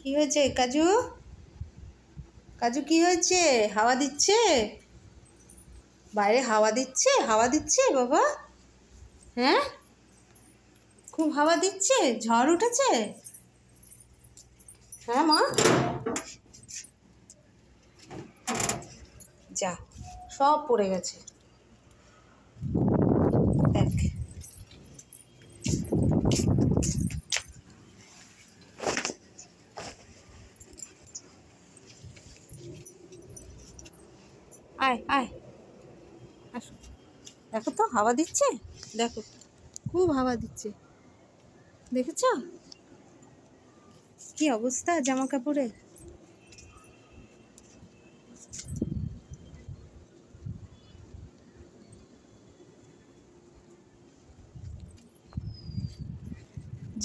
কি হয়েছে কাজু? কাজু কি হয়েছে? হাওয়া দিচ্ছে? বাইরে হাওয়া দিচ্ছে? হাওয়া দিচ্ছে বাবা? হ্যাঁ, খুব হাওয়া দিচ্ছে? ঝড় উঠেছে? হ্যাঁ মা, যা সব পড়ে গেছে। দেখ, আয় আয়, আসো। দেখো তো হাওয়া দিচ্ছে, দেখো খুব হাওয়া দিচ্ছে। দেখেছ কি অবস্থা জামা কাপড়ের?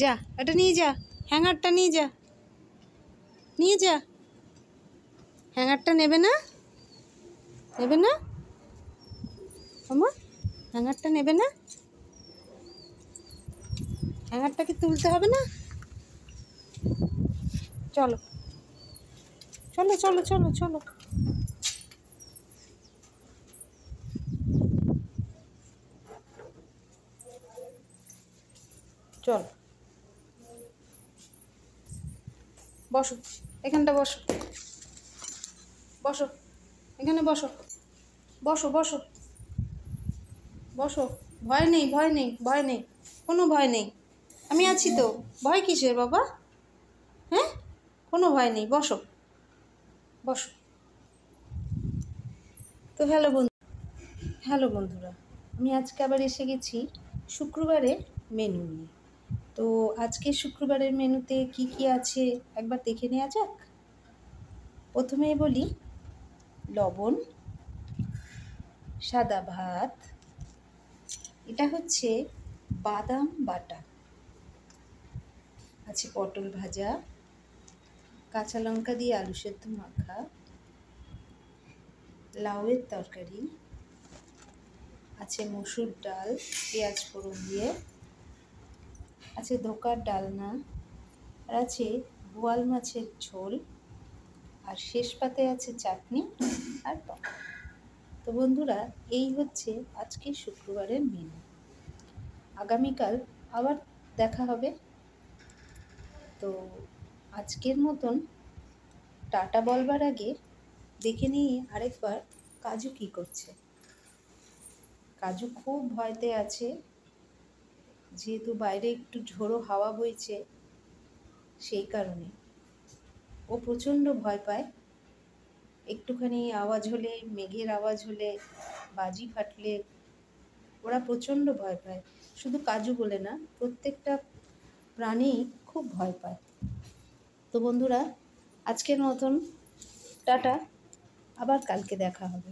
যা, এটা নিয়ে যা, হ্যাঙ্গারটা নিয়ে যা, নিয়ে যা। হ্যাঙ্গারটা নেবে না? নেবে না আমার? হ্যাঙ্গারটা নেবে না? হ্যাঙ্গারটাকে তুলতে হবে না? চলো চলো চলো চলো চলো। চলো বসো, এখানটা বসো, বসো এখানে বসো, বসো বসো বসো। ভয় নেই, ভয় নেই, ভয় নেই, কোনো ভয় নেই। আমি আছি তো, ভয় কিসের বাবা? হ্যাঁ, কোনো ভয় নেই, বসো বসো। তো হ্যালো বন্ধুরা, আমি আজকে আবার এসে গেছি শুক্রবারের মেনু নিয়ে। তো আজকে শুক্রবারের মেনুতে কি কি আছে একবার দেখে নেওয়া যাক। প্রথমেই বলি, লবণ, সাদা ভাত, এটা হচ্ছে বাদাম বাটা, আছে পটল ভাজা, কাঁচা লঙ্কা দিয়ে আলু সেদ্ধ মাখা, লাউয়ের তরকারি, আছে মসুর ডাল পেঁয়াজ ফোড়ন দিয়ে, আছে ধোকার ডালনা, আর আছে বোয়াল মাছের ঝোল, আর শেষ পাতে আছে চাটনি আর টক। তো বন্ধুরা, এই হচ্ছে আজকে শুক্রবারের মেনু। আগামীকাল আবার দেখা হবে। তো আজকের মতন টাটা বলবার আগে দেখে নিয়ে আরেকবার কাজু কি করছে। কাজু খুব ভয়তে আছে, যেহেতু বাইরে একটু ঝোড়ো হাওয়া বইছে, সেই কারণে ও প্রচণ্ড ভয় পায়। একটুখানি আওয়াজ হলে, মেঘের আওয়াজ হলে, বাজি ফাটলে ওরা প্রচণ্ড ভয় পায়। শুধু কাজু বলে না, প্রত্যেকটা প্রাণী খুব ভয় পায়। তো বন্ধুরা, আজকের মতন টাটা, আবার কালকে দেখা হবে।